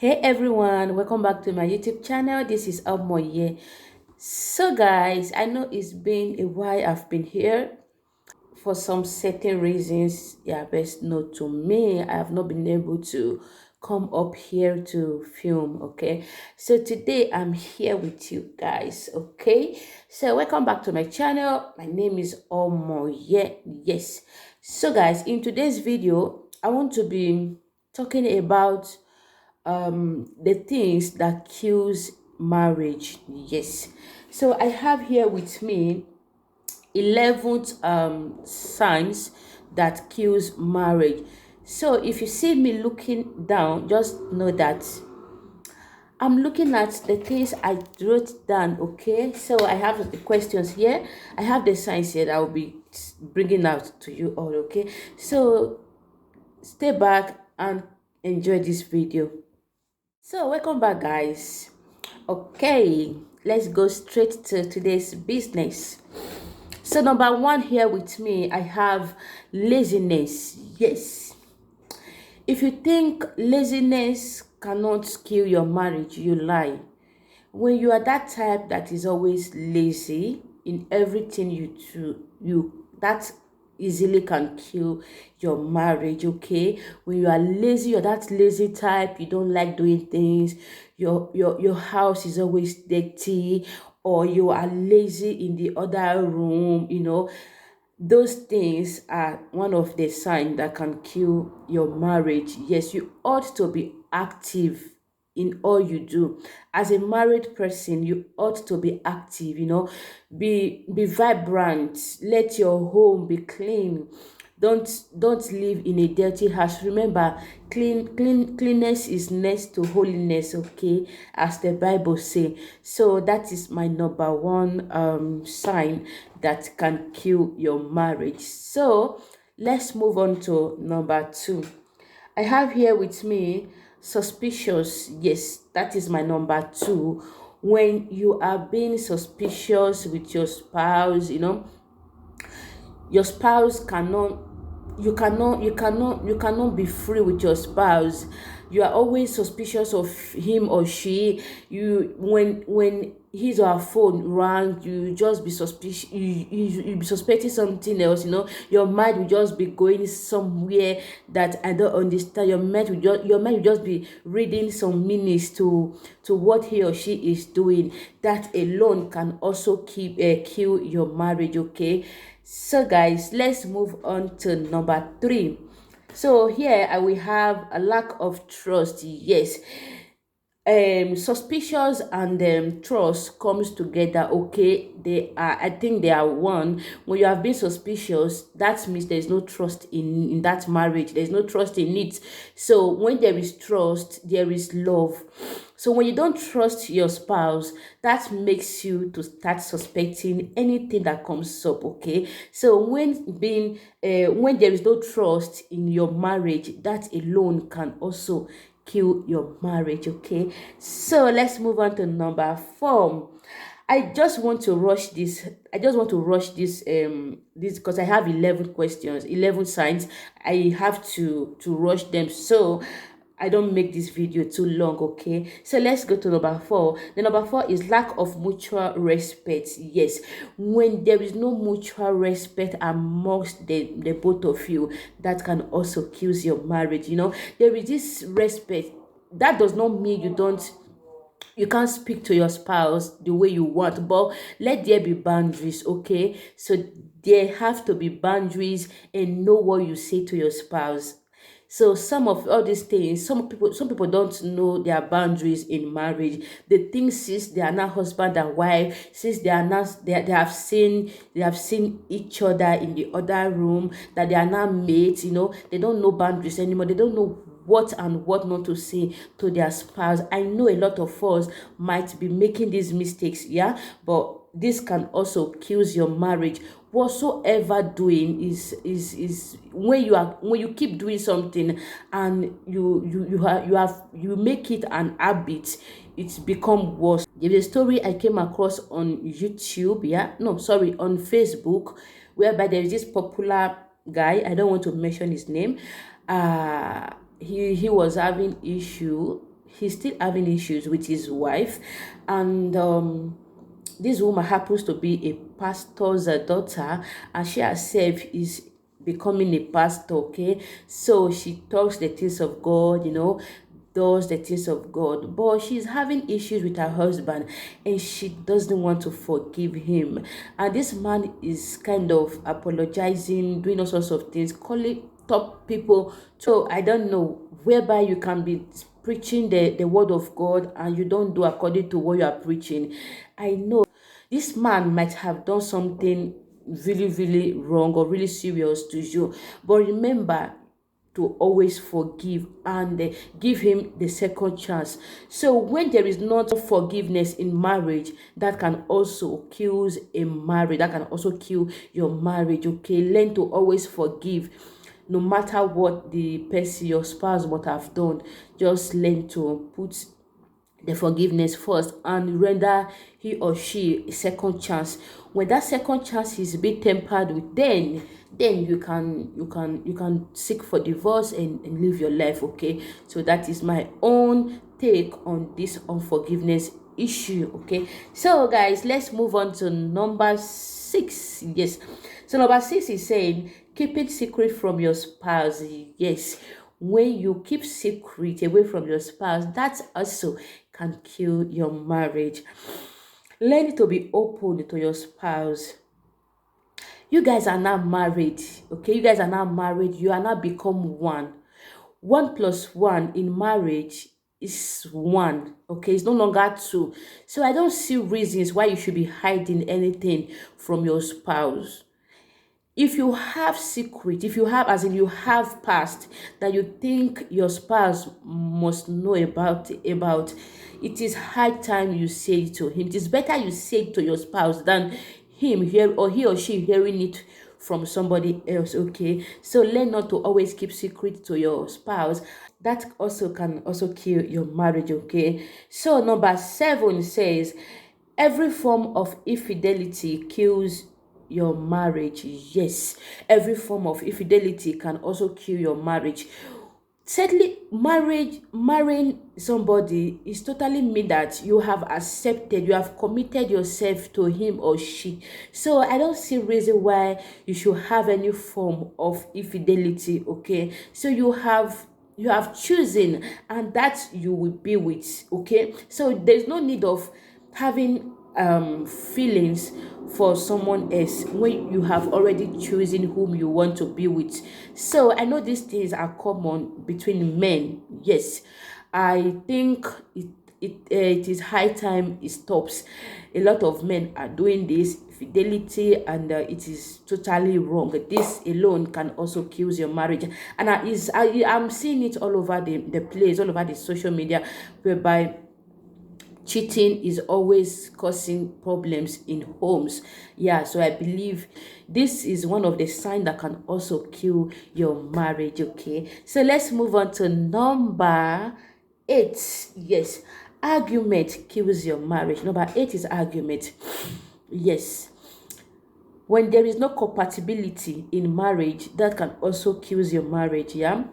Hey everyone, welcome back to my YouTube channel. This is Almoye. So guys, I know it's been a while I've been here for some certain reasons. Yeah, best known to me, I have not been able to come up here to film. Okay, so today I'm here with you guys. Okay, so welcome back to my channel. My name is Almoye. Yes. So guys, in today's video I want to be talking about the things that kills marriage. Yes, so I have here with me 11th signs that kills marriage. So if you see me looking down, just know that I'm looking at the things I wrote down. Okay, so I have the questions here, I have the signs here that I will be bringing out to you all. Okay, so stay back and enjoy this video. So welcome back guys. Okay, let's go straight to today's business. So number one here with me, I have laziness. Yes, if you think laziness cannot kill your marriage, you lie. When you are that type that is always lazy in everything you do, you that easily can kill your marriage. Okay, when you are lazy, you're that lazy type, you don't like doing things, your house is always dirty, or you are lazy in the other room, those things are one of the signs that can kill your marriage. Yes, you ought to be active in all you do. As a married person, you ought to be active, be vibrant. Let your home be clean. Don't live in a dirty house. Remember, cleanness is next to holiness, okay, as the Bible say. So that is my number one sign that can kill your marriage. So let's move on to number two. I have here with me suspicious. Yes, that is my number two. When you are being suspicious with your spouse, your spouse cannot, you cannot be free with your spouse. You are always suspicious of him or she. You when his or her phone rang, you just be suspicious, you be suspecting something else. Your mind will just be going somewhere that I don't understand. Your mind will just be reading some meanings to what he or she is doing. That alone can also kill your marriage. Okay, so guys, let's move on to number three. So here I will have a lack of trust. Yes, suspicious and trust comes together. Okay, I think they are one. When you have been suspicious, that means there's no trust in that marriage, there's no trust in it. So when there is trust, there is love. So when you don't trust your spouse, that makes you to start suspecting anything that comes up. Okay, so when there is no trust in your marriage, that alone can also kill your marriage. Okay, so let's move on to number four. I just want to rush this because I have 11 questions, 11 signs. I have to rush them, so I don't make this video too long. Okay, so let's go to number four. The number four is lack of mutual respect. Yes, when there is no mutual respect amongst the both of you, that can also kill your marriage. There is this respect. That does not mean you can't speak to your spouse the way you want, but let there be boundaries. Okay, so there have to be boundaries, and know what you say to your spouse. So some of all these things, some people don't know their boundaries in marriage. They think since they are not husband and wife, since they have seen each other in the other room, that they are not mates. They don't know boundaries anymore. They don't know what and what not to say to their spouse. I know a lot of us might be making these mistakes, yeah, but this can also kill your marriage. Whatsoever doing is when you keep doing something, and you make it an habit, it's become worse. There's a story I came across on YouTube, yeah, no, sorry, on Facebook, whereby there is this popular guy. I don't want to mention his name. He was having issue. he's still having issues with his wife. And this woman happens to be a pastor's daughter, and she herself is becoming a pastor. Okay, so she talks the things of God, does the things of God, but she's having issues with her husband, and she doesn't want to forgive him. And this man is kind of apologizing, doing all sorts of things, calling top people. So I don't know, whereby you can be preaching the word of God and you don't do according to what you are preaching. I know this man might have done something really, really wrong or really serious to you, but remember to always forgive and give him the second chance. So when there is not forgiveness in marriage, that can also kill a marriage, that can also kill your marriage. Okay, learn to always forgive, no matter what the person, your spouse, might have done. Just learn to put the forgiveness first and render he or she a second chance. When that second chance is a bit tempered with, then you can seek for divorce and live your life. Okay, so that is my own take on this unforgiveness issue. Okay, so guys, let's move on to number 6. Yes, so number 6 is saying keep it secret from your spouse. Yes, when you keep secret away from your spouse, that also can kill your marriage. Learn to be open to your spouse. You guys are now married. Okay, you guys are now married. You are now become one. 1 plus 1 in marriage is 1. Okay, it's no longer 2. So I don't see reasons why you should be hiding anything from your spouse. If you have secret, if you have, as in you have past that you think your spouse must know about, it is high time you say it to him. It is better you say it to your spouse than him hear, or he or she hearing it from somebody else. Okay, so learn not to always keep secret to your spouse. That also can also kill your marriage. Okay, so number 7 says every form of infidelity kills your marriage. Yes, every form of infidelity can also kill your marriage. Certainly, marrying somebody is totally mean that you have accepted, you have committed yourself to him or she. So I don't see reason why you should have any form of infidelity. Okay, so you have chosen, and that you will be with. Okay, so there's no need of having feelings for someone else when you have already chosen whom you want to be with. So I know these things are common between men. Yes, I think it is high time it stops. A lot of men are doing this fidelity, and it is totally wrong. This alone can also kill your marriage, and I'm seeing it all over the place, all over the social media, whereby cheating is always causing problems in homes. Yeah, so I believe this is one of the signs that can also kill your marriage. Okay, so let's move on to number 8. Yes, argument kills your marriage. Number 8 is argument. Yes, when there is no compatibility in marriage, that can also kill your marriage. Yeah,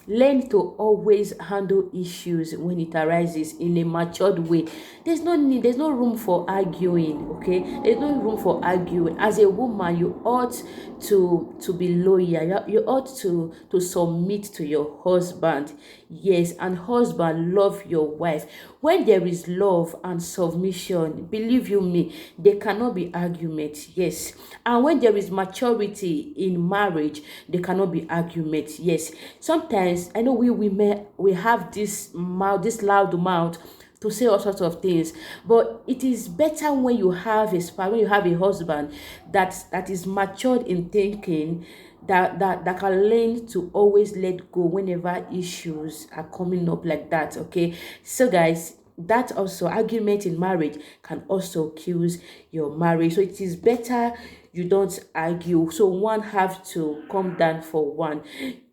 learn to always handle issues when it arises in a matured way. There's no need, there's no room for arguing. Okay, there's no room for arguing. As a woman, you ought to be loyal. You ought to submit to your husband. Yes, and husband, love your wife. When there is love and submission, believe you me, there cannot be argument. Yes, and when there is maturity in marriage, there cannot be argument. Yes, sometimes I know we women, we have this mouth, this loud mouth to say all sorts of things, but it is better when you have a spouse, when you have a husband that is matured in thinking, that can learn to always let go whenever issues are coming up like that. Okay, so guys, that also argument in marriage can also kill your marriage. So it is better you don't argue, so one have to come down for one.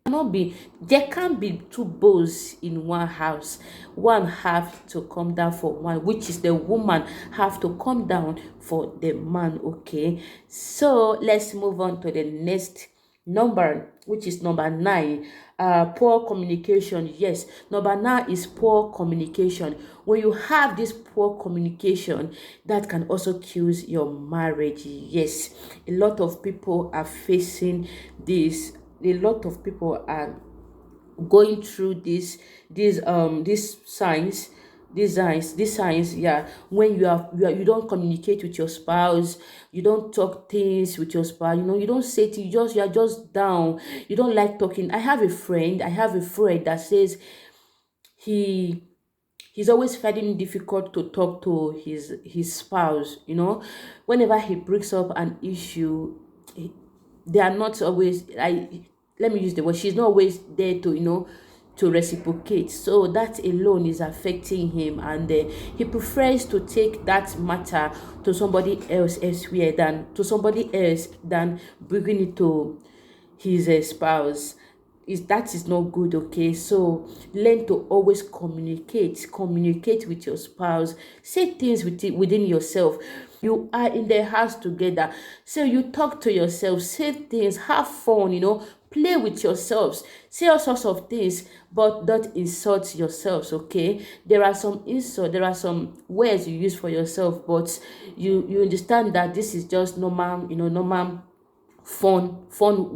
Cannot be, there can't be two bulls in one house. One have to come down for one, which is the woman have to come down for the man. Okay, so let's move on to the next Number, which is number 9, poor communication. Yes, number 9 is poor communication. When you have this poor communication, that can also kill your marriage. Yes, a lot of people are facing this. A lot of people are going through these signs, these signs, yeah. When you don't communicate with your spouse, you don't talk things with your spouse, you don't say things, you're just down, you don't like talking. I have a friend that says he he's always finding it difficult to talk to his spouse. Whenever he brings up an issue, they are not always, let me use the word, she's not always there to reciprocate. So that alone is affecting him, and he prefers to take that matter to somebody else elsewhere than to somebody else than bringing it to his spouse. That is not good. Okay, so learn to always communicate with your spouse. Say things within yourself. You are in the house together, so you talk to yourself, say things, have fun, play with yourselves, say all sorts of things, but don't insult yourselves. Okay, there are some words you use for yourself, but you understand that this is just normal, normal fun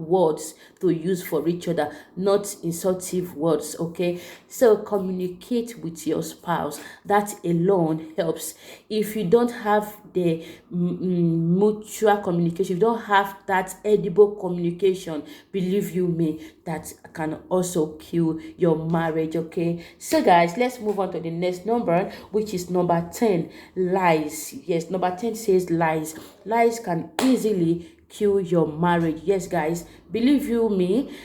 words to use for each other, not insultive words. Okay, so communicate with your spouse. That alone helps. If you don't have the mutual communication, if you don't have that edible communication, believe you me, that can also kill your marriage. Okay, so guys, let's move on to the next number, which is number 10, lies. Yes, number 10 says lies can easily kill your marriage. Yes, guys, believe you me,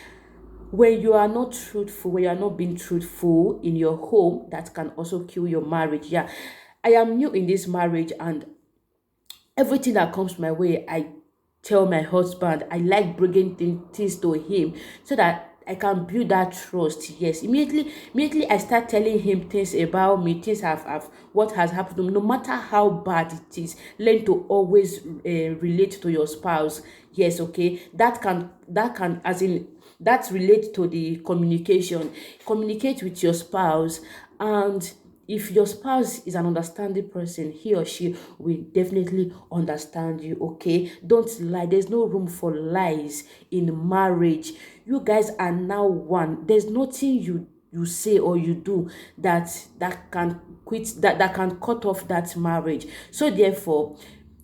when you are not truthful, when you are not being truthful in your home, that can also kill your marriage. Yeah, I am new in this marriage, and everything that comes my way, I tell my husband. I like bringing things to him so that I can build that trust. Yes, immediately I start telling him things about me, things have what has happened to me, no matter how bad it is. Learn to always relate to your spouse. Yes, okay, that can, as in, that relates to the communication. Communicate with your spouse, and if your spouse is an understanding person, he or she will definitely understand you. Okay, don't lie. There's no room for lies in marriage. You guys are now one. There's nothing you say or you do that can that can cut off that marriage. So therefore,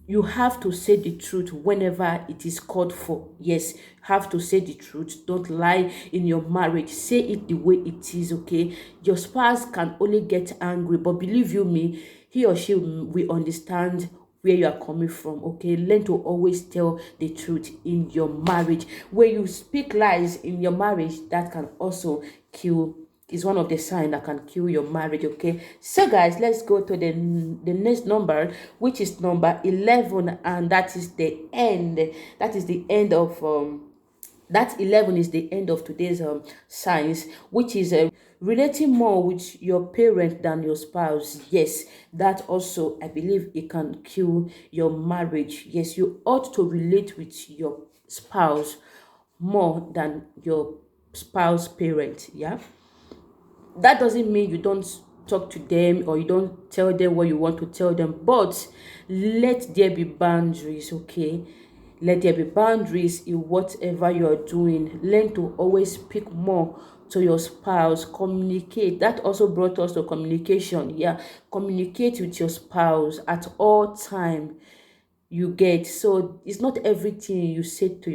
you have to say the truth whenever it is called for. Yes, have to say the truth. Don't lie in your marriage. Say it the way it is. Okay, your spouse can only get angry, but believe you me, he or she will understand where you are coming from. Okay, learn to always tell the truth in your marriage. When you speak lies in your marriage, that can also kill, is one of the signs that can kill your marriage. Okay, so guys, let's go to the next number, which is number 11, and that is the end. That is the end of that 11 is the end of today's science, which is relating more with your parent than your spouse. Yes, that also, I believe, it can kill your marriage. Yes, you ought to relate with your spouse more than your spouse parent. Yeah, that doesn't mean you don't talk to them or you don't tell them what you want to tell them, but let there be boundaries. Okay, let there be boundaries in whatever you are doing. Learn to always speak more to your spouse. Communicate. That also brought us to communication. Yeah, communicate with your spouse at all time. You get, so it's not everything you say to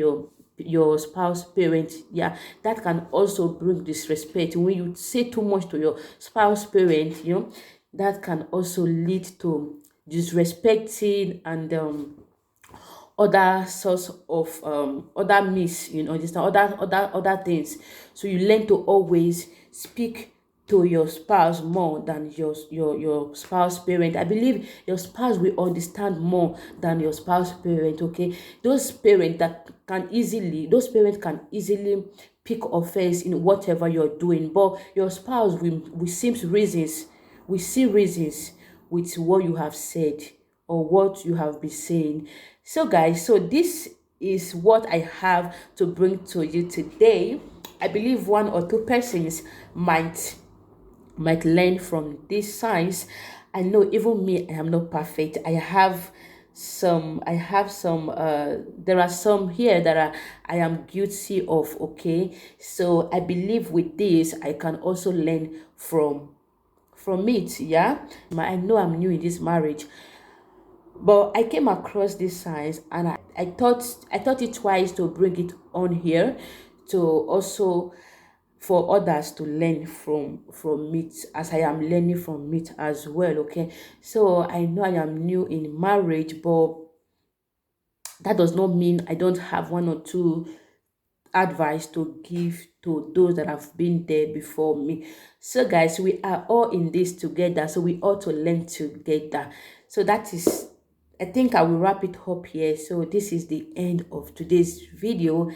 your spouse parent. Yeah, that can also bring disrespect. When you say too much to your spouse parent, that can also lead to disrespecting and other source of other miss, just other things. So you learn to always speak to your spouse more than your spouse parent. I believe your spouse will understand more than your spouse parent. Okay, those parents can easily pick offense in whatever you're doing, but your spouse will see reasons with what you have said or what you have been saying. So guys, so this is what I have to bring to you today. I believe one or two persons might learn from these signs. I know even me, I am not perfect. I have some there are some here that I am guilty of, okay? So I believe with this I can also learn from it, yeah. I know I'm new in this marriage, but I came across these signs and I thought it wise to bring it on here to also for others to learn from it, as I am learning from it as well, okay? So I know I am new in marriage, but that does not mean I don't have one or two advice to give to those that have been there before me. So guys, we are all in this together, so we ought to learn together. So that is, I think I will wrap it up here. So this is the end of today's video.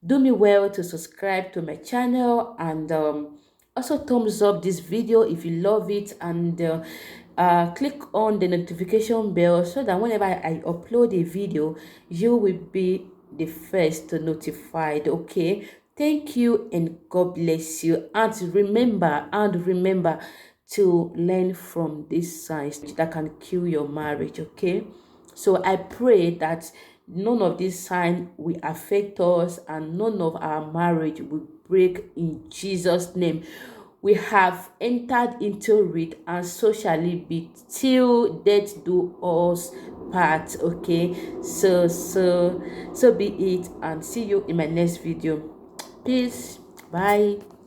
Do me well to subscribe to my channel, and also thumbs up this video if you love it, and click on the notification bell so that whenever I upload a video, you will be the first to notified, okay? Thank you and God bless you. And remember to learn from these signs that can kill your marriage, okay? So I pray that none of these signs will affect us and none of our marriage will break in Jesus' name. We have entered into it, and so shall it be till death do us part, okay? So be it, and see you in my next video. Peace. Bye.